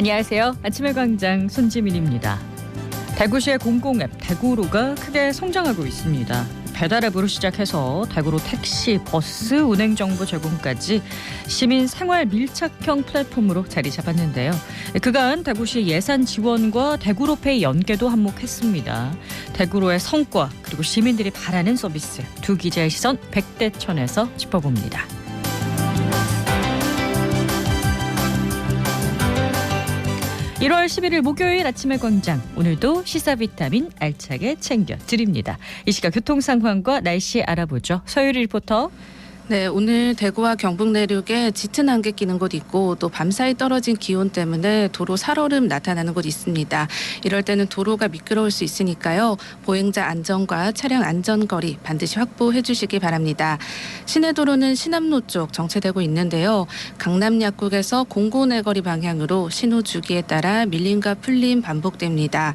안녕하세요. 아침의 광장 손지민입니다. 대구시의 공공앱 대구로가 크게 성장하고 있습니다. 배달앱으로 시작해서 대구로 택시, 버스, 운행 정보 제공까지 시민 생활 밀착형 플랫폼으로 자리 잡았는데요. 그간 대구시 예산 지원과 대구로페이 연계도 한몫했습니다. 대구로의 성과 그리고 시민들이 바라는 서비스 두 기자의 시선 100대 1000에서 짚어봅니다. 1월 11일 목요일 아침의 광장, 오늘도 시사 비타민 알차게 챙겨드립니다. 이 시각 교통 상황과 날씨 알아보죠. 서유리 리포터. 네, 오늘 대구와 경북 내륙에 짙은 안개 끼는 곳 있고 또 밤사이 떨어진 기온 때문에 도로 살얼음 나타나는 곳 있습니다. 이럴 때는 도로가 미끄러울 수 있으니까요. 보행자 안전과 차량 안전거리 반드시 확보해 주시기 바랍니다. 시내도로는 신암로 쪽 정체되고 있는데요. 강남약국에서 공고내거리 방향으로 신호 주기에 따라 밀림과 풀림 반복됩니다.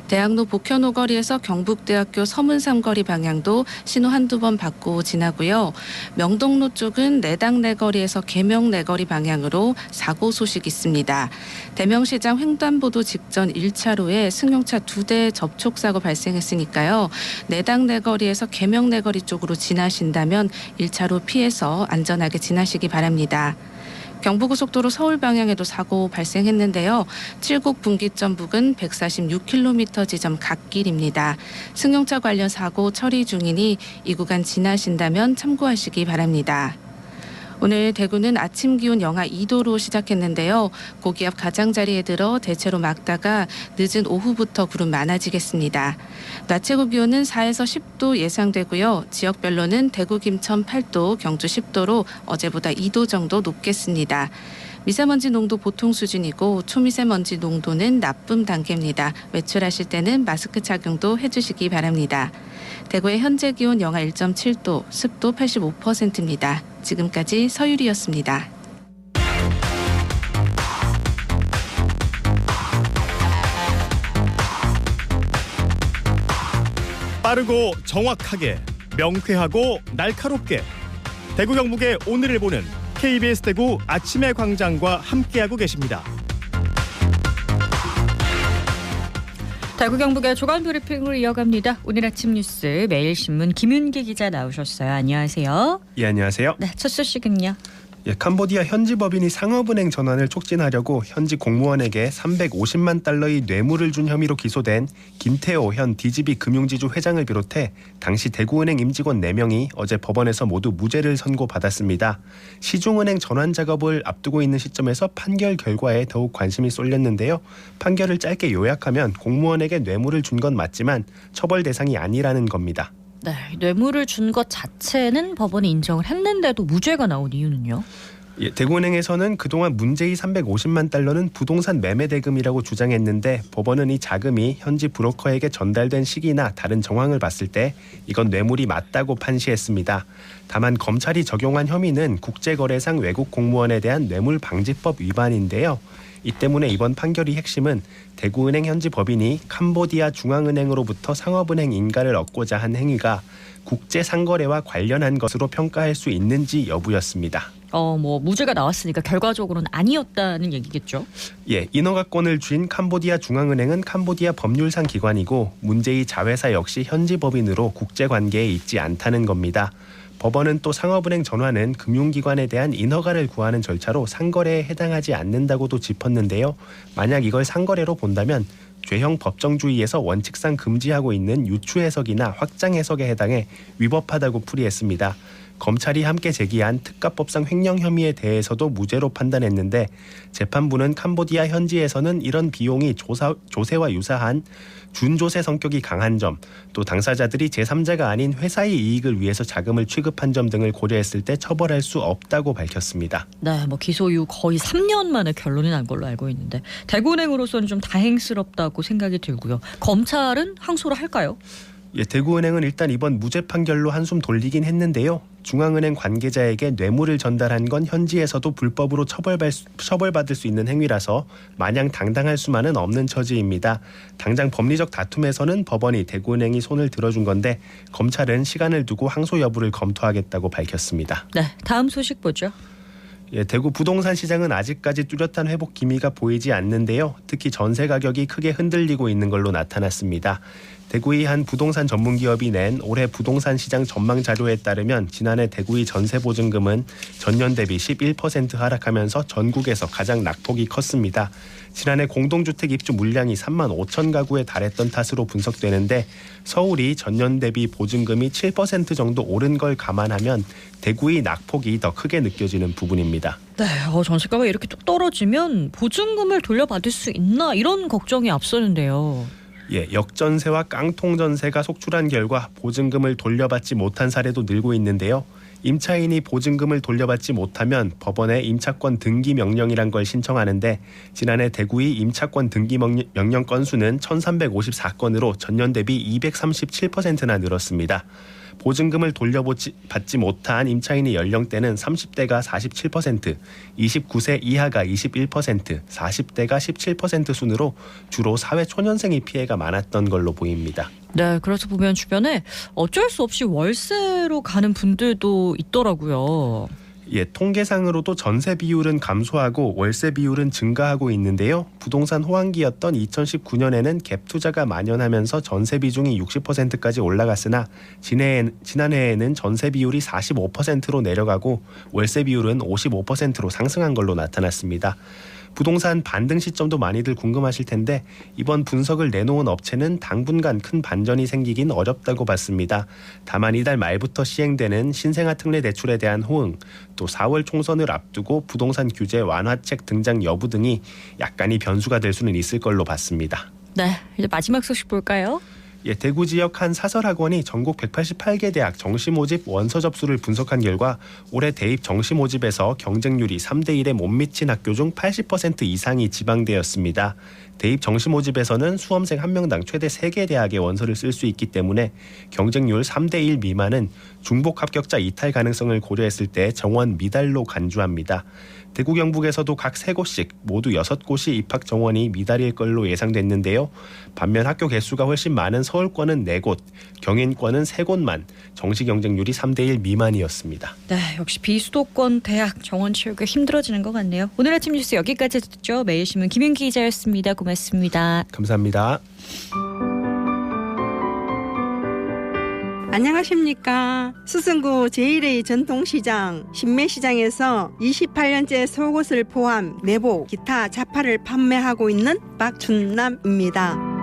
대학로 복현호 거리에서 경북대학교 서문삼거리 방향도 신호 한두 번 받고 지나고요. 명동로 쪽은 내당 내거리에서 계명 내거리 방향으로 사고 소식 있습니다. 대명시장 횡단보도 직전 1차로에 승용차 2대 접촉사고 발생했으니까요. 내당 내거리에서 계명 내거리 쪽으로 지나신다면 1차로 피해서 안전하게 지나시기 바랍니다. 경부고속도로 서울 방향에도 사고 발생했는데요. 칠곡 분기점 부근 146km 지점 갓길입니다. 승용차 관련 사고 처리 중이니 이 구간 지나신다면 참고하시기 바랍니다. 오늘 대구는 아침 기온 영하 2도로 시작했는데요. 고기압 가장자리에 들어 대체로 막다가 늦은 오후부터 구름 많아지겠습니다. 낮 최고 기온은 4에서 10도 예상되고요. 지역별로는 대구 김천 8도, 경주 10도로 어제보다 2도 정도 높겠습니다. 미세먼지 농도 보통 수준이고 초미세먼지 농도는 나쁨 단계입니다. 외출하실 때는 마스크 착용도 해주시기 바랍니다. 대구의 현재 기온 영하 1.7도, 습도 85%입니다. 지금까지 서유리였습니다. 빠르고 정확하게, 명쾌하고 날카롭게 대구 경북의 오늘을 보는 KBS 대구 아침의 광장과 함께하고 계십니다. 대구 경북의 조간 브리핑으로 이어갑니다. 오늘 아침 뉴스 매일신문 김윤기 기자 나오셨어요. 안녕하세요. 예, 안녕하세요. 네, 첫 소식은요. 캄보디아 현지 법인이 상업은행 전환을 촉진하려고 현지 공무원에게 350만 달러의 뇌물을 준 혐의로 기소된 김태호 현 DGB 금융지주 회장을 비롯해 당시 대구은행 임직원 4명이 어제 법원에서 모두 무죄를 선고받았습니다. 시중은행 전환 작업을 앞두고 있는 시점에서 판결 결과에 더욱 관심이 쏠렸는데요. 판결을 짧게 요약하면 공무원에게 뇌물을 준 건 맞지만 처벌 대상이 아니라는 겁니다. 네, 뇌물을 준 것 자체는 법원이 인정을 했는데도 무죄가 나온 이유는요? 예, 대구은행에서는 그동안 문제의 350만 달러는 부동산 매매 대금이라고 주장했는데 법원은 이 자금이 현지 브로커에게 전달된 시기나 다른 정황을 봤을 때 이건 뇌물이 맞다고 판시했습니다. 다만 검찰이 적용한 혐의는 국제거래상 외국 공무원에 대한 뇌물방지법 위반인데요. 이 때문에 이번 판결의 핵심은 대구은행 현지 법인이 캄보디아 중앙은행으로부터 상업은행 인가를 얻고자 한 행위가 국제상거래와 관련한 것으로 평가할 수 있는지 여부였습니다. 무죄가 나왔으니까 결과적으로는 아니었다는 얘기겠죠? 예, 인허가권을 쥔 캄보디아 중앙은행은 캄보디아 법률상 기관이고 문제의 자회사 역시 현지 법인으로 국제관계에 있지 않다는 겁니다. 법원은 또 상업은행 전환은 금융기관에 대한 인허가를 구하는 절차로 상거래에 해당하지 않는다고도 짚었는데요. 만약 이걸 상거래로 본다면 죄형 법정주의에서 원칙상 금지하고 있는 유추 해석이나 확장 해석에 해당해 위법하다고 풀이했습니다. 검찰이 함께 제기한 특가법상 횡령 혐의에 대해서도 무죄로 판단했는데 재판부는 캄보디아 현지에서는 이런 비용이 조세와 유사한 준조세 성격이 강한 점, 또 당사자들이 제3자가 아닌 회사의 이익을 위해서 자금을 취급한 점 등을 고려했을 때 처벌할 수 없다고 밝혔습니다. 네, 기소 이후 거의 3년 만에 결론이 난 걸로 알고 있는데 대구은행으로서는 좀 다행스럽다고 생각이 들고요. 검찰은 항소를 할까요? 예, 대구은행은 일단 이번 무죄 판결로 한숨 돌리긴 했는데요. 중앙은행 관계자에게 뇌물을 전달한 건 현지에서도 불법으로 처벌받을 수 있는 행위라서 마냥 당당할 수만은 없는 처지입니다. 당장 법리적 다툼에서는 법원이 대구은행이 손을 들어준 건데 검찰은 시간을 두고 항소 여부를 검토하겠다고 밝혔습니다. 네, 다음 소식 보죠. 대구 부동산 시장은 아직까지 뚜렷한 회복 기미가 보이지 않는데요. 특히 전세 가격이 크게 흔들리고 있는 걸로 나타났습니다. 대구의 한 부동산 전문기업이 낸 올해 부동산 시장 전망 자료에 따르면 지난해 대구의 전세 보증금은 전년 대비 11% 하락하면서 전국에서 가장 낙폭이 컸습니다. 지난해 공동주택 입주 물량이 3만 5천 가구에 달했던 탓으로 분석되는데 서울이 전년 대비 보증금이 7% 정도 오른 걸 감안하면 대구의 낙폭이 더 크게 느껴지는 부분입니다. 네, 전세가가 이렇게 뚝 떨어지면 보증금을 돌려받을 수 있나 이런 걱정이 앞서는데요. 역전세와 깡통전세가 속출한 결과 보증금을 돌려받지 못한 사례도 늘고 있는데요. 임차인이 보증금을 돌려받지 못하면 법원에 임차권 등기 명령이란 걸 신청하는데 지난해 대구의 임차권 등기 명령 건수는 1354건으로 전년 대비 237%나 늘었습니다. 보증금을 돌려받지 못한 임차인의 연령대는 30대가 47%, 29세 이하가 21%, 40대가 17% 순으로 주로 사회초년생의 피해가 많았던 걸로 보입니다. 네, 그래서 보면 주변에 어쩔 수 없이 월세로 가는 분들도 있더라고요. 통계상으로도 전세 비율은 감소하고 월세 비율은 증가하고 있는데요. 부동산 호황기였던 2019년에는 갭 투자가 만연하면서 전세 비중이 60%까지 올라갔으나 지난해에는 전세 비율이 45%로 내려가고 월세 비율은 55%로 상승한 걸로 나타났습니다. 부동산 반등 시점도 많이들 궁금하실 텐데 이번 분석을 내놓은 업체는 당분간 큰 반전이 생기긴 어렵다고 봤습니다. 다만 이달 말부터 시행되는 신생아 특례 대출에 대한 호응, 또 4월 총선을 앞두고 부동산 규제 완화책 등장 여부 등이 약간의 변수가 될 수는 있을 걸로 봤습니다. 네, 이제 마지막 소식 볼까요? 대구 지역 한 사설학원이 전국 188개 대학 정시 모집 원서 접수를 분석한 결과 올해 대입 정시 모집에서 경쟁률이 3대 1에 못 미친 학교 중 80% 이상이 지방대였습니다. 대입 정시 모집에서는 수험생 1명당 최대 3개 대학의 원서를 쓸 수 있기 때문에 경쟁률 3대 1 미만은 중복 합격자 이탈 가능성을 고려했을 때 정원 미달로 간주합니다. 대구 경북에서도 각 3곳씩 모두 6곳이 입학 정원이 미달일 걸로 예상됐는데요. 반면 학교 개수가 훨씬 많은 서울권은 4곳, 경인권은 3곳만 정시 경쟁률이 3대 1 미만이었습니다. 네, 역시 비수도권 대학 정원 채우기 힘들어지는 것 같네요. 오늘 아침 뉴스 여기까지 듣죠. 매일신문 김윤기 기자였습니다. 고맙습니다. 감사합니다. 안녕하십니까. 수성구 제1의 전통시장 신매시장에서 28년째 속옷을 포함 내복, 기타 자파를 판매하고 있는 박춘남입니다.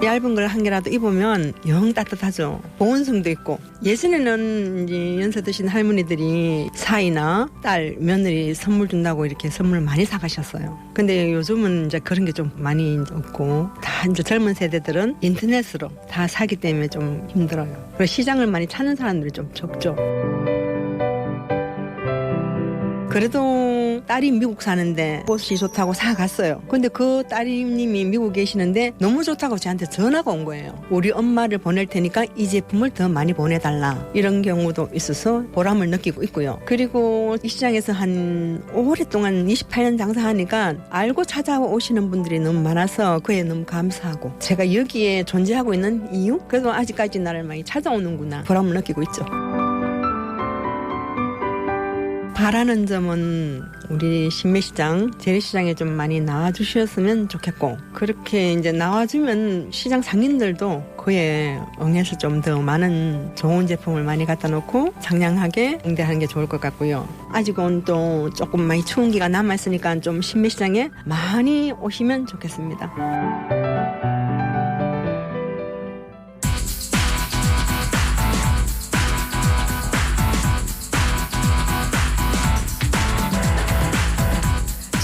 얇은 걸 한 개라도 입으면 영 따뜻하죠. 보온성도 있고. 예전에는 이제 연세 드신 할머니들이 사이나 딸, 며느리 선물 준다고 이렇게 선물 많이 사가셨어요. 근데 요즘은 이제 그런 게 좀 많이 없고 다 이제 젊은 세대들은 인터넷으로 다 사기 때문에 좀 힘들어요. 그리고 시장을 많이 찾는 사람들이 좀 적죠. 그래도 딸이 미국 사는데 옷이 좋다고 사갔어요. 근데 그 따님이 미국 계시는데 너무 좋다고 저한테 전화가 온 거예요. 우리 엄마를 보낼 테니까 이 제품을 더 많이 보내달라. 이런 경우도 있어서 보람을 느끼고 있고요. 그리고 이 시장에서 한 오랫동안 28년 장사하니까 알고 찾아오시는 분들이 너무 많아서 그에 너무 감사하고 제가 여기에 존재하고 있는 이유? 그래도 아직까지 나를 많이 찾아오는구나. 보람을 느끼고 있죠. 바라는 점은 우리 신매시장, 재래시장에 좀 많이 나와주셨으면 좋겠고 그렇게 이제 나와주면 시장 상인들도 그에 응해서 좀 더 많은 좋은 제품을 많이 갖다 놓고 상냥하게 응대하는 게 좋을 것 같고요. 아직은 또 조금 많이 추운 기가 남아있으니까 좀 신매시장에 많이 오시면 좋겠습니다.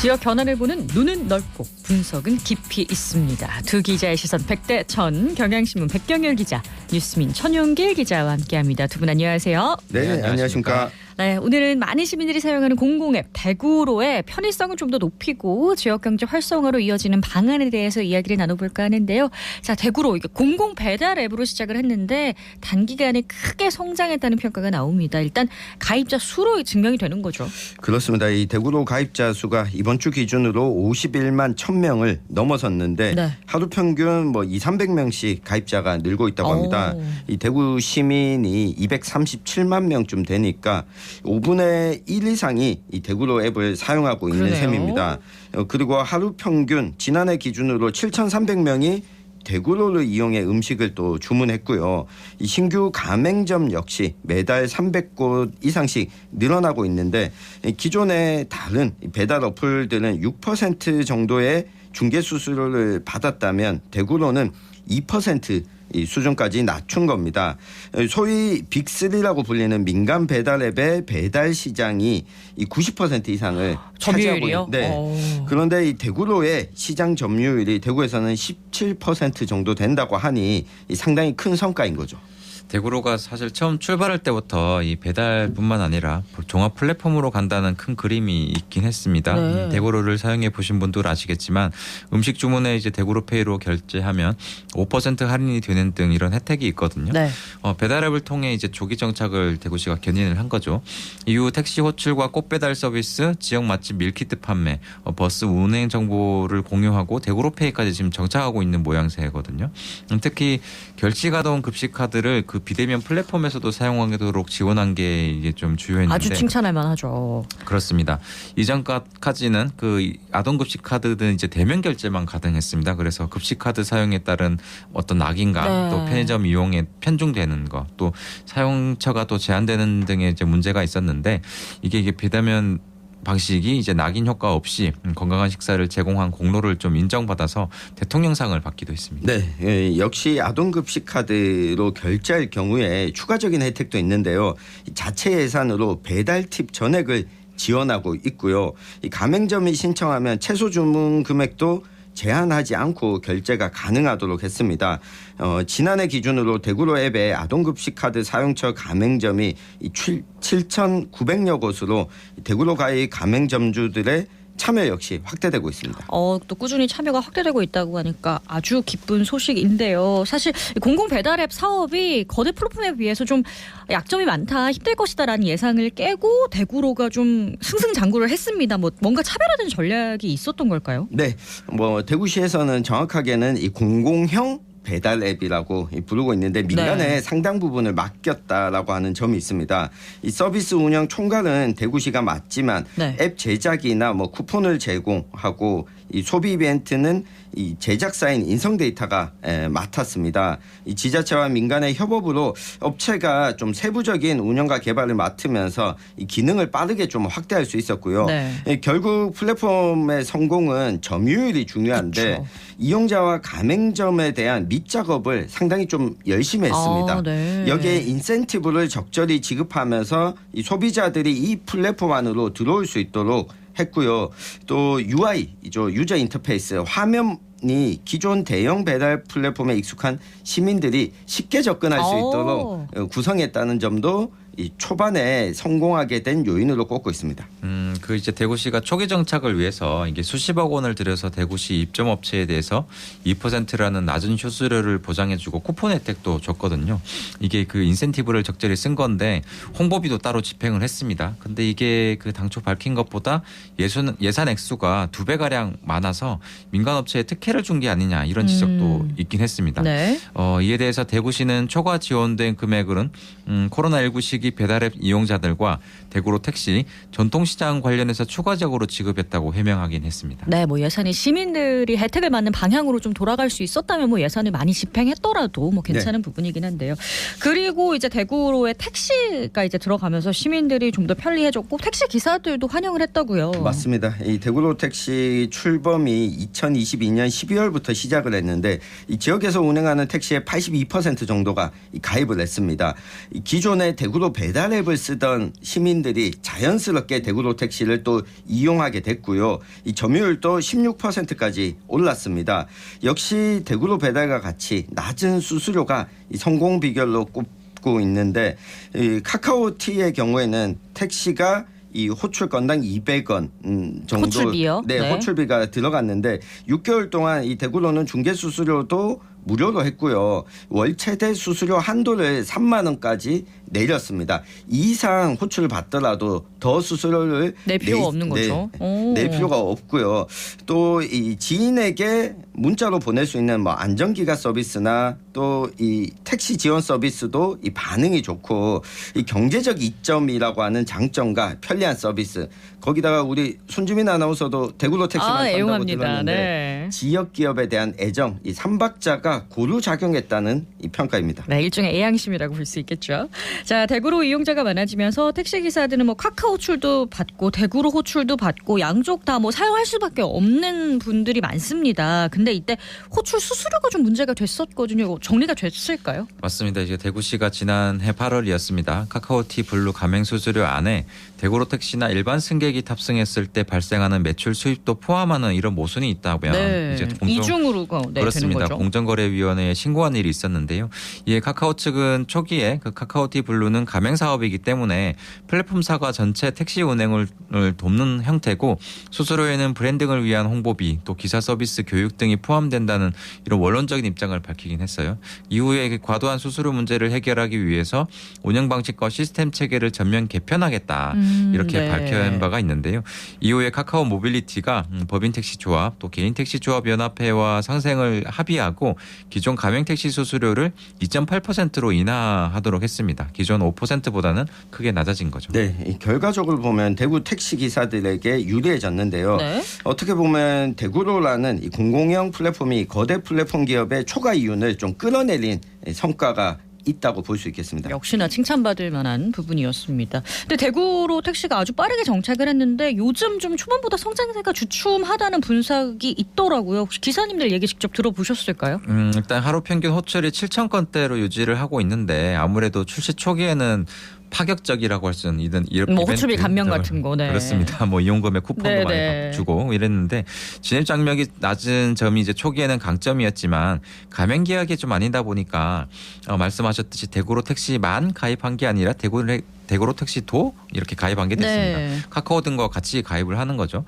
지역 현안을 보는 눈은 넓고 분석은 깊이 있습니다. 두 기자의 시선 100대 1000, 경향신문 백경열 기자, 뉴스민 천용길 기자와 함께합니다. 두 분 안녕하세요. 네, 안녕하십니까. 네, 오늘은 많은 시민들이 사용하는 공공앱 대구로의 편의성을 좀 더 높이고 지역경제 활성화로 이어지는 방안에 대해서 이야기를 나눠볼까 하는데요. 자, 대구로 이게 공공 배달 앱으로 시작을 했는데 단기간에 크게 성장했다는 평가가 나옵니다. 일단 가입자 수로 증명이 되는 거죠. 그렇습니다. 이 대구로 가입자 수가 이번 주 기준으로 51만 1000명을 넘어섰는데 네. 하루 평균 200~300명씩 가입자가 늘고 있다고 합니다. 오. 이 대구 시민이 237만 명쯤 되니까 5분의 1 이상이 이 대구로 앱을 사용하고 있는 그러네요. 셈입니다. 그리고 하루 평균 지난해 기준으로 7,300명이 대구로를 이용해 음식을 또 주문했고요. 이 신규 가맹점 역시 매달 300곳 이상씩 늘어나고 있는데 기존의 다른 배달 어플들은 6% 정도의 중개 수수료를 받았다면 대구로는 2% 이 수준까지 낮춘 겁니다. 소위 빅3라고 불리는 민간 배달 앱의 배달 시장이 이 90% 이상을 점유율이요? 차지하고 네. 그런데 이 대구로의 시장 점유율이 대구에서는 17% 정도 된다고 하니 이 상당히 큰 성과인 거죠. 대구로가 사실 처음 출발할 때부터 이 배달뿐만 아니라 종합 플랫폼으로 간다는 큰 그림이 있긴 했습니다. 네. 대구로를 사용해 보신 분들 아시겠지만 음식 주문에 이제 대구로페이로 결제하면 5% 할인이 되는 등 이런 혜택이 있거든요. 네. 배달앱을 통해 이제 조기 정착을 대구시가 견인을 한 거죠. 이후 택시 호출과 꽃배달 서비스, 지역 맛집 밀키트 판매, 버스 운행 정보를 공유하고 대구로페이까지 지금 정착하고 있는 모양새거든요. 특히 결시가동 급식카드를 그 비대면 플랫폼에서도 사용하도록 지원한 게 이게 좀 주요했는데 아주 칭찬할 만하죠. 그렇습니다. 이전까지는 그 아동급식 카드는 이제 대면 결제만 가능했습니다. 그래서 급식 카드 사용에 따른 어떤 낙인감, 네. 또 편의점 이용에 편중되는 것, 또 사용처가 또 제한되는 등의 이제 문제가 있었는데 이게 비대면 방식이 이제 낙인 효과 없이 건강한 식사를 제공한 공로를 좀 인정받아서 대통령상을 받기도 했습니다. 네, 역시 아동급식 카드로 결제할 경우에 추가적인 혜택도 있는데요. 자체 예산으로 배달 팁 전액을 지원하고 있고요. 이 가맹점이 신청하면 최소 주문 금액도 제한하지 않고 결제가 가능하도록 했습니다. 지난해 기준으로 대구로 앱의 아동급식 카드 사용처 가맹점이 7,900여 곳으로 대구로 가입 가맹점주들의 참여 역시 확대되고 있습니다. 또 꾸준히 참여가 확대되고 있다고 하니까 아주 기쁜 소식인데요. 사실 공공 배달앱 사업이 거대 플랫폼에 비해서 좀 약점이 많다, 힘들 것이다라는 예상을 깨고 대구로가 좀 승승장구를 했습니다. 뭔가 차별화된 전략이 있었던 걸까요? 네, 대구시에서는 정확하게는 이 공공형 배달 앱이라고 부르고 있는데 민간에 네. 상당 부분을 맡겼다라고 하는 점이 있습니다. 이 서비스 운영 총괄은 대구시가 맡지만 네. 앱 제작이나 쿠폰을 제공하고 이 소비 이벤트는 이 제작사인 인성데이터가 맡았습니다. 이 지자체와 민간의 협업으로 업체가 좀 세부적인 운영과 개발을 맡으면서 이 기능을 빠르게 좀 확대할 수 있었고요. 네. 결국 플랫폼의 성공은 점유율이 중요한데 그렇죠. 이용자와 가맹점에 대한 밑작업을 상당히 좀 열심히 했습니다. 네. 여기에 인센티브를 적절히 지급하면서 이 소비자들이 이 플랫폼 안으로 들어올 수 있도록 했고요. 또 UI죠. 유저 인터페이스 화면이 기존 대형 배달 플랫폼에 익숙한 시민들이 쉽게 접근할 수 있도록 구성했다는 점도 이 초반에 성공하게 된 요인으로 꼽고 있습니다. 그 이제 대구시가 초기 정착을 위해서 이게 수십억 원을 들여서 대구시 입점 업체에 대해서 2%라는 낮은 수수료를 보장해주고 쿠폰 혜택도 줬거든요. 이게 그 인센티브를 적절히 쓴 건데 홍보비도 따로 집행을 했습니다. 근데 이게 그 당초 밝힌 것보다 예산 액수가 2배 가량 많아서 민간 업체에 특혜를 준 게 아니냐 이런 지적도 있긴 했습니다. 네. 이에 대해서 대구시는 초과 지원된 금액으로는 코로나19 시기 배달앱 이용자들과 대구로 택시 전통시장 관련해서 추가적으로 지급했다고 해명하긴 했습니다. 네, 예산이 시민들이 혜택을 받는 방향으로 좀 돌아갈 수 있었다면 예산을 많이 집행했더라도 괜찮은 부분이긴 한데요. 그리고 이제 대구로의 택시가 이제 들어가면서 시민들이 좀 더 편리해졌고 택시 기사들도 환영을 했다고요. 맞습니다. 이 대구로 택시 출범이 2022년 12월부터 시작을 했는데 이 지역에서 운행하는 택시의 82% 정도가 가입을 했습니다. 기존의 대구로 배달 앱을 쓰던 시민들이 자연스럽게 대구로 택시를 또 이용하게 됐고요. 이 점유율도 16%까지 올랐습니다. 역시 대구로 배달과 같이 낮은 수수료가 이 성공 비결로 꼽고 있는데 이 카카오티의 경우에는 택시가 이 호출 건당 200원 정도 호출비요? 네, 호출비가 들어갔는데 6개월 동안 이 대구로는 중개 수수료도 무료로 했고요. 월 최대 수수료 한도를 3만 원까지 내렸습니다. 이 이상 호출을 받더라도 더 수수료를 낼 필요가 없는 거죠. 낼 필요가 없고요. 또 이 지인에게 문자로 보낼 수 있는 안전기가 서비스나 또 이 택시 지원 서비스도 이 반응이 좋고 이 경제적 이점이라고 하는 장점과 편리한 서비스 거기다가 우리 손주민 아나운서도 대구로 택시만 탄다고 애용합니다. 들었는데 네. 지역 기업에 대한 애정 이 3박자가 고루 작용했다는 이 평가입니다. 네, 일종의 애양심이라고 볼 수 있겠죠. 자, 대구로 이용자가 많아지면서 택시 기사들은 뭐 카카오 호출도 받고 대구로 호출도 받고 양쪽 다 뭐 사용할 수밖에 없는 분들이 많습니다. 근데 이때 호출 수수료가 좀 문제가 됐었거든요. 이거 정리가 됐을까요? 맞습니다. 이제 대구시가 지난해 8월이었습니다. 카카오티 블루 가맹 수수료 안에 대구로 택시나 일반 승객이 탑승했을 때 발생하는 매출 수입도 포함하는 이런 모순이 있다면 이제 이중으로 그렇습니다. 되는 거죠. 공정거래위원회에 신고한 일이 있었는데요. 이에 카카오 측은 초기에 그 카카오티 블루는 가맹 사업이기 때문에 플랫폼사가 전체 택시 운행을 돕는 형태고 수수료에는 브랜딩을 위한 홍보비 또 기사 서비스 교육 등이 포함된다는 이런 원론적인 입장을 밝히긴 했어요. 이후에 과도한 수수료 문제를 해결하기 위해서 운영 방식과 시스템 체계를 전면 개편하겠다. 이렇게 밝힌 바가 있는데요. 이후에 카카오 모빌리티가 법인 택시 조합 또 개인 택시 조합 연합회와 상생을 합의하고 기존 가맹 택시 수수료를 2.8%로 인하하도록 했습니다. 기존 5%보다는 크게 낮아진 거죠. 네, 결과적으로 보면 대구 택시 기사들에게 유리해졌는데요. 네. 어떻게 보면 대구로라는 이 공공형 플랫폼이 거대 플랫폼 기업의 초과 이윤을 좀 끌어내린 성과가 있다고 볼 수 있겠습니다. 역시나 칭찬받을 만한 부분이었습니다. 근데 대구로 택시가 아주 빠르게 정착을 했는데 요즘 좀 초반보다 성장세가 주춤하다는 분석이 있더라고요. 혹시 기사님들 얘기 직접 들어보셨을까요? 일단 하루 평균 호출이 7,000건대로 유지를 하고 있는데 아무래도 출시 초기에는 파격적이라고 할 수는 있는 뭐 호출비 감면 같은 거. 네. 그렇습니다. 뭐 이용금에 쿠폰도 네네. 많이 주고 이랬는데 진입 장벽이 낮은 점이 이제 초기에는 강점이었지만 가맹 계약이 좀 아니다 보니까 말씀하셨듯이 대구로 택시만 가입한 게 아니라 대구로 택시도 이렇게 가입한 게 됐습니다. 네. 카카오 등과 같이 가입을 하는 거죠.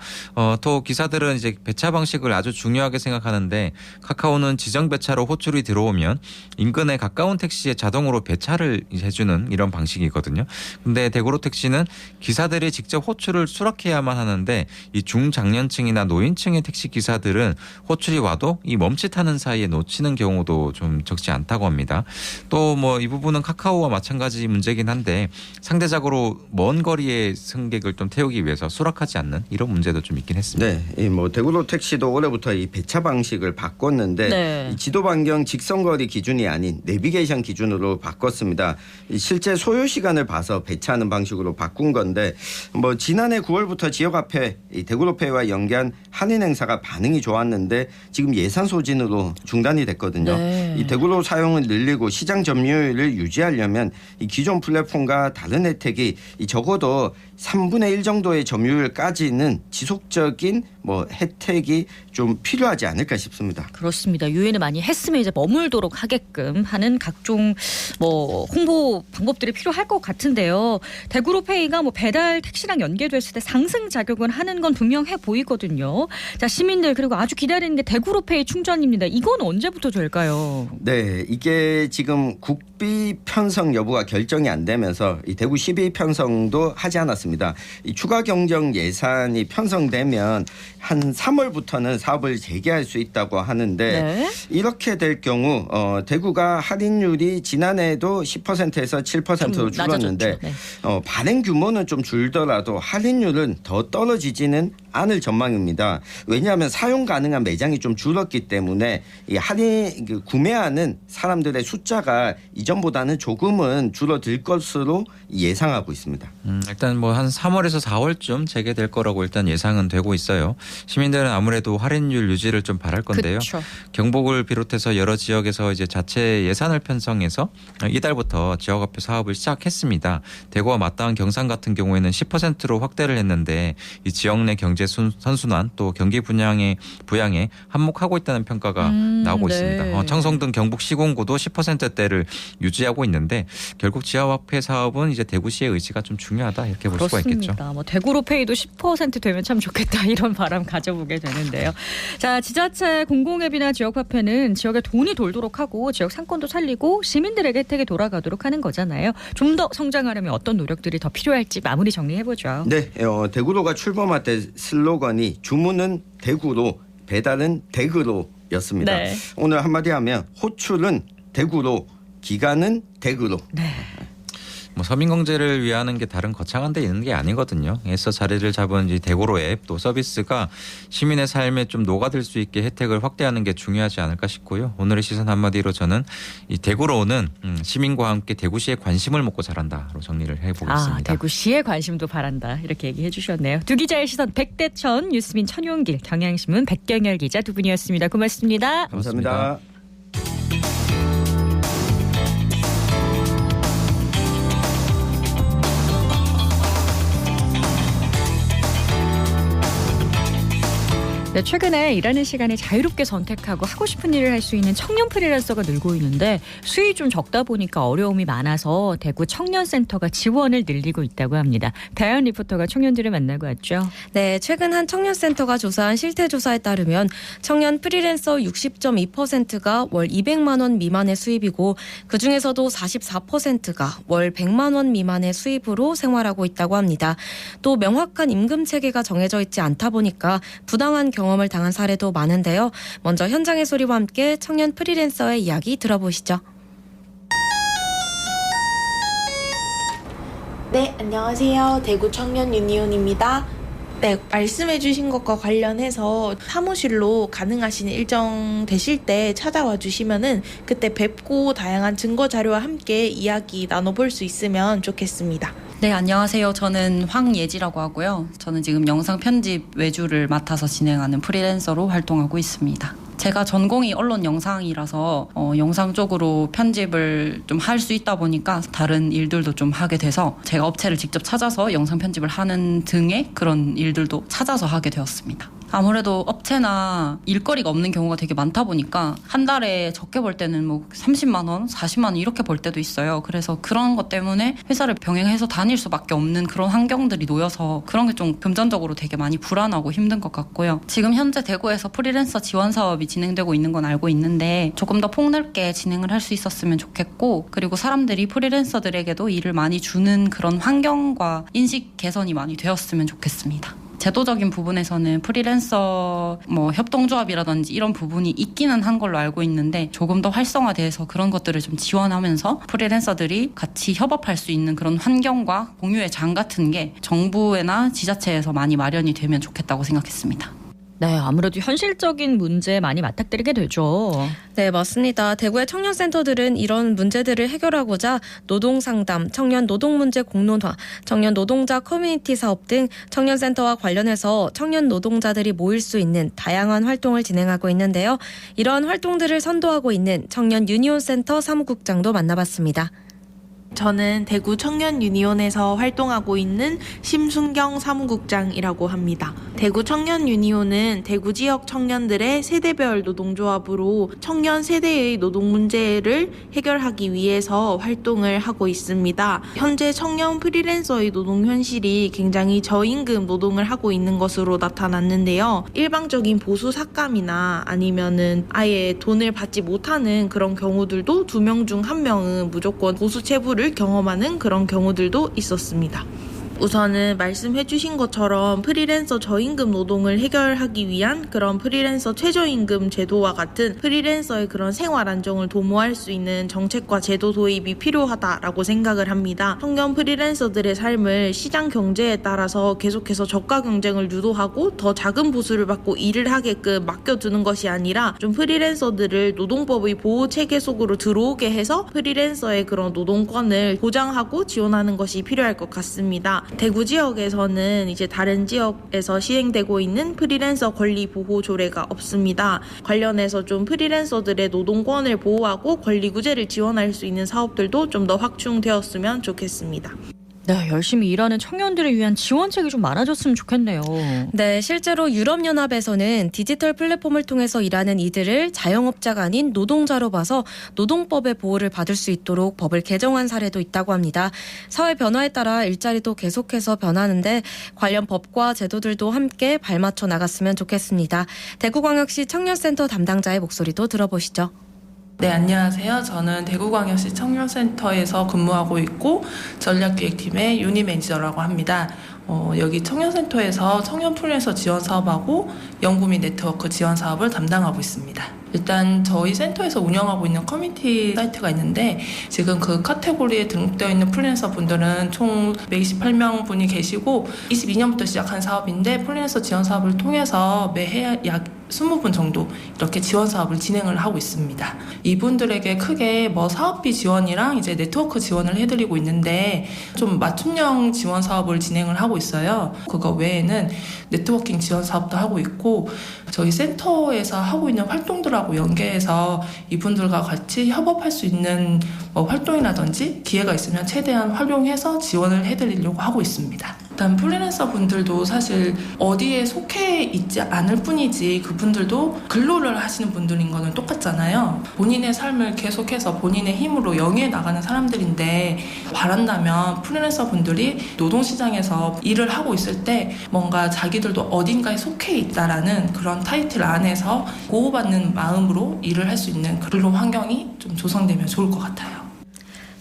또 기사들은 이제 배차 방식을 아주 중요하게 생각하는데 카카오는 지정 배차로 호출이 들어오면 인근에 가까운 택시에 자동으로 배차를 해주는 이런 방식이거든요. 근데 대구로 택시는 기사들이 직접 호출을 수락해야만 하는데 이 중장년층이나 노인층의 택시 기사들은 호출이 와도 이 멈칫하는 사이에 놓치는 경우도 좀 적지 않다고 합니다. 또 뭐 이 부분은 카카오와 마찬가지 문제긴 한데 상대적으로 먼 거리의 승객을 좀 태우기 위해서 수락하지 않는 이런 문제도 좀 있긴 했습니다. 네, 뭐 대구로 택시도 올해부터 이 배차 방식을 바꿨는데 네. 이 지도 반경 직선거리 기준이 아닌 내비게이션 기준으로 바꿨습니다. 실제 소요 시간을 봐서 배차하는 방식으로 바꾼 건데 뭐 지난해 9월부터 지역화폐 이 대구로페이와 연계한 한인 행사가 반응이 좋았는데 지금 예산 소진으로 중단이 됐거든요. 네. 이 대구로 사용을 늘리고 시장 점유율을 유지하려면 이 기존 플랫폼과 다른 혜택이 이 적어도 3분의 1 정도의 점유율까지는 지속적인 뭐 혜택이 좀 필요하지 않을까 싶습니다. 그렇습니다. 유엔을 많이 했으면 이제 머물도록 하게끔 하는 각종 뭐 홍보 방법들이 필요할 것 같은데요. 대구로페이가 뭐 배달 택시랑 연계됐을 때 상승 작용을 하는 건 분명해 보이거든요. 자, 시민들 그리고 아주 기다리는 게 대구로페이 충전입니다. 이건 언제부터 될까요? 네, 이게 지금 국비 편성 여부가 결정이 안 되면서 이 대구 12 편성도 하지 않았습니다. 이 추가 경정 예산이 편성되면 한 3월부터는 사업을 재개할 수 있다고 하는데 네. 이렇게 될 경우 대구가 할인율이 지난해에도 10%에서 7%로 줄었는데 네. 발행 규모는 좀 줄더라도 할인율은 더 떨어지지는 않을 전망입니다. 왜냐하면 사용 가능한 매장이 좀 줄었기 때문에 이 할인 구매하는 사람들의 숫자가 이전보다는 조금은 줄어들 것으로 예상하고 있습니다. 일단 뭐 한 3월에서 4월쯤 재개될 거라고 일단 예상은 되고 있어요. 시민들은 아무래도 할인율 유지를 좀 바랄 건데요. 그쵸. 경북을 비롯해서 여러 지역에서 이제 자체 예산을 편성해서 이달부터 지역화폐 사업을 시작했습니다. 대구와 맞닿은 경산 같은 경우에는 10%로 확대를 했는데 이 지역 내 경제 선순환 또 경기 부양에 한몫하고 있다는 평가가 나오고 네. 있습니다. 청송 등 경북 시군구도 10%대를 유지하고 있는데 결국 지역화폐 사업은 이제 대구시의 의지가 좀 중요하다 이렇게 볼 수가 있겠죠. 그렇습니다. 뭐 대구로페이도 10% 되면 참 좋겠다 이런 바람 가져보게 되는데요. 자, 지자체 공공앱이나 지역화폐는 지역에 돈이 돌도록 하고 지역 상권도 살리고 시민들에게 혜택이 돌아가도록 하는 거잖아요. 좀 더 성장하려면 어떤 노력들이 더 필요할지 마무리 정리해보죠. 네, 대구로가 출범할 때 슬로건이 주문은 대구로 배달은 댁으로 였습니다. 네. 오늘 한마디 하면 호출은 대구로, 기간은 대구로. 네. 뭐 서민경제를 위하는 게 다른 거창한 데 있는 게 아니거든요. 애써 자리를 잡은 이 대구로 앱 또 서비스가 시민의 삶에 좀 녹아들 수 있게 혜택을 확대하는 게 중요하지 않을까 싶고요. 오늘의 시선 한마디로 저는 이 대구로는 시민과 함께 대구시의 관심을 먹고 자란다로 정리를 해보겠습니다. 대구시의 관심도 바란다. 이렇게 얘기해 주셨네요. 두 기자의 시선 백대천, 뉴스민 천용길, 경향신문 백경열 기자 두 분이었습니다. 고맙습니다. 감사합니다. 네, 최근에 일하는 시간을 자유롭게 선택하고 하고 싶은 일을 할 수 있는 청년 프리랜서가 늘고 있는데 수입이 좀 적다 보니까 어려움이 많아서 대구 청년센터가 지원을 늘리고 있다고 합니다. 다현 리포터가 청년들을 만나고 왔죠. 네, 최근 한 청년센터가 조사한 실태조사에 따르면 청년 프리랜서 60.2%가 월 200만 원 미만의 수입이고 그중에서도 44%가 월 100만 원 미만의 수입으로 생활하고 있다고 합니다. 또 명확한 임금 체계가 정해져 있지 않다 보니까 부당한 경험을 당한 사례도 많은데요. 먼저 현장의 소리와 함께 청년 프리랜서의 이야기 들어보시죠. 네, 안녕하세요. 대구 청년 유니온입니다. 네, 말씀해 주신 것과 관련해서 사무실로 가능하신 일정 되실 때 찾아와 주시면은 그때 뵙고 다양한 증거 자료와 함께 이야기 나눠볼 수 있으면 좋겠습니다. 네, 안녕하세요. 저는 황예지라고 하고요. 저는 지금 영상 편집 외주를 맡아서 진행하는 프리랜서로 활동하고 있습니다. 제가 전공이 언론 영상이라서 영상 쪽으로 편집을 좀 할 수 있다 보니까 다른 일들도 좀 하게 돼서 제가 업체를 직접 찾아서 영상 편집을 하는 등의 그런 일들도 찾아서 하게 되었습니다. 아무래도 업체나 일거리가 없는 경우가 되게 많다 보니까 한 달에 적게 벌 때는 뭐 30만 원, 40만 원 이렇게 벌 때도 있어요. 그래서 그런 것 때문에 회사를 병행해서 다닐 수밖에 없는 그런 환경들이 놓여서 그런 게 좀 금전적으로 되게 많이 불안하고 힘든 것 같고요. 지금 현재 대구에서 프리랜서 지원 사업이 진행되고 있는 건 알고 있는데 조금 더 폭넓게 진행을 할 수 있었으면 좋겠고, 그리고 사람들이 프리랜서들에게도 일을 많이 주는 그런 환경과 인식 개선이 많이 되었으면 좋겠습니다. 제도적인 부분에서는 프리랜서 협동조합이라든지 이런 부분이 있기는 한 걸로 알고 있는데 조금 더 활성화돼서 그런 것들을 좀 지원하면서 프리랜서들이 같이 협업할 수 있는 그런 환경과 공유의 장 같은 게 정부나 지자체에서 많이 마련이 되면 좋겠다고 생각했습니다. 네, 아무래도 현실적인 문제 많이 맞닥뜨리게 되죠. 네, 맞습니다. 대구의 청년센터들은 이런 문제들을 해결하고자 노동상담, 청년 노동문제 공론화, 청년 노동자 커뮤니티 사업 등 청년센터와 관련해서 청년 노동자들이 모일 수 있는 다양한 활동을 진행하고 있는데요. 이러한 활동들을 선도하고 있는 청년 유니온센터 사무국장도 만나봤습니다. 저는 대구 청년 유니온에서 활동하고 있는 심순경 사무국장이라고 합니다. 대구 청년 유니온은 대구 지역 청년들의 세대별 노동조합으로 청년 세대의 노동 문제를 해결하기 위해서 활동을 하고 있습니다. 현재 청년 프리랜서의 노동 현실이 굉장히 저임금 노동을 하고 있는 것으로 나타났는데요. 일방적인 보수 삭감이나 아니면은 아예 돈을 받지 못하는 그런 경우들도 2명 중 1명은 무조건 보수 체불을 경험하는 그런 경우들도 있었습니다. 우선은 말씀해 주신 것처럼 프리랜서 저임금 노동을 해결하기 위한 그런 프리랜서 최저임금 제도와 같은 프리랜서의 그런 생활 안정을 도모할 수 있는 정책과 제도 도입이 필요하다라고 생각을 합니다. 청년 프리랜서들의 삶을 시장 경제에 따라서 계속해서 저가 경쟁을 유도하고 더 작은 보수를 받고 일을 하게끔 맡겨두는 것이 아니라 좀 프리랜서들을 노동법의 보호 체계 속으로 들어오게 해서 프리랜서의 그런 노동권을 보장하고 지원하는 것이 필요할 것 같습니다. 대구 지역에서는 이제 다른 지역에서 시행되고 있는 프리랜서 권리 보호 조례가 없습니다. 관련해서 좀 프리랜서들의 노동권을 보호하고 권리 구제를 지원할 수 있는 사업들도 좀 더 확충되었으면 좋겠습니다. 네, 열심히 일하는 청년들을 위한 지원책이 좀 많아졌으면 좋겠네요. 네, 실제로 유럽연합에서는 디지털 플랫폼을 통해서 일하는 이들을 자영업자가 아닌 노동자로 봐서 노동법의 보호를 받을 수 있도록 법을 개정한 사례도 있다고 합니다. 사회 변화에 따라 일자리도 계속해서 변하는데 관련 법과 제도들도 함께 발맞춰 나갔으면 좋겠습니다. 대구광역시 청년센터 담당자의 목소리도 들어보시죠. 네, 안녕하세요. 저는 대구광역시 청년센터에서 근무하고 있고 전략기획팀의 유니 매니저라고 합니다. 여기 청년센터에서 청년 프리랜서 지원 사업하고 연구 및 네트워크 지원 사업을 담당하고 있습니다. 일단 저희 센터에서 운영하고 있는 커뮤니티 사이트가 있는데 지금 그 카테고리에 등록되어 있는 프리랜서 분들은 총 128명 분이 계시고 22년부터 시작한 사업인데 프리랜서 지원 사업을 통해서 매해 약 20분 정도 이렇게 지원 사업을 진행을 하고 있습니다. 이분들에게 크게 뭐 사업비 지원이랑 이제 네트워크 지원을 해드리고 있는데 좀 맞춤형 지원 사업을 진행을 하고 있어요. 그거 외에는 네트워킹 지원 사업도 하고 있고 저희 센터에서 하고 있는 활동들하고 연계해서 이분들과 같이 협업할 수 있는 뭐 활동이라든지 기회가 있으면 최대한 활용해서 지원을 해드리려고 하고 있습니다. 일단 프리랜서 분들도 사실 어디에 속해 있지 않을 뿐이지 그분들도 근로를 하시는 분들인 거는 똑같잖아요. 본인의 삶을 계속해서 본인의 힘으로 영위해 나가는 사람들인데 바란다면 프리랜서 분들이 노동시장에서 일을 하고 있을 때 뭔가 자기들도 어딘가에 속해 있다라는 그런 타이틀 안에서 보호받는 마음으로 일을 할 수 있는 근로 환경이 좀 조성되면 좋을 것 같아요.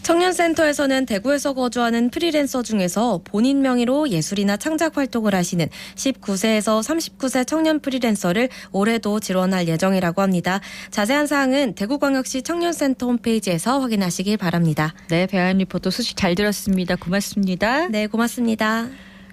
청년센터에서는 대구에서 거주하는 프리랜서 중에서 본인 명의로 예술이나 창작 활동을 하시는 19세에서 39세 청년 프리랜서를 올해도 지원할 예정이라고 합니다. 자세한 사항은 대구광역시 청년센터 홈페이지에서 확인하시길 바랍니다. 네, 배아연 리포터 소식 잘 들었습니다. 고맙습니다. 네, 고맙습니다.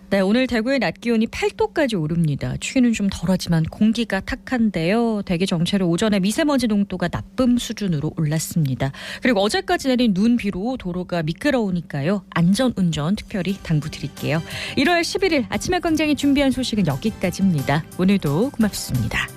네, 오늘 대구의 낮 기온이 8도까지 오릅니다. 추위는 좀 덜하지만 공기가 탁한데요. 대기 정체로 오전에 미세먼지 농도가 나쁨 수준으로 올랐습니다. 그리고 어제까지 내린 눈, 비로 도로가 미끄러우니까요. 안전운전 특별히 당부드릴게요. 1월 11일 아침에 광장이 준비한 소식은 여기까지입니다. 오늘도 고맙습니다.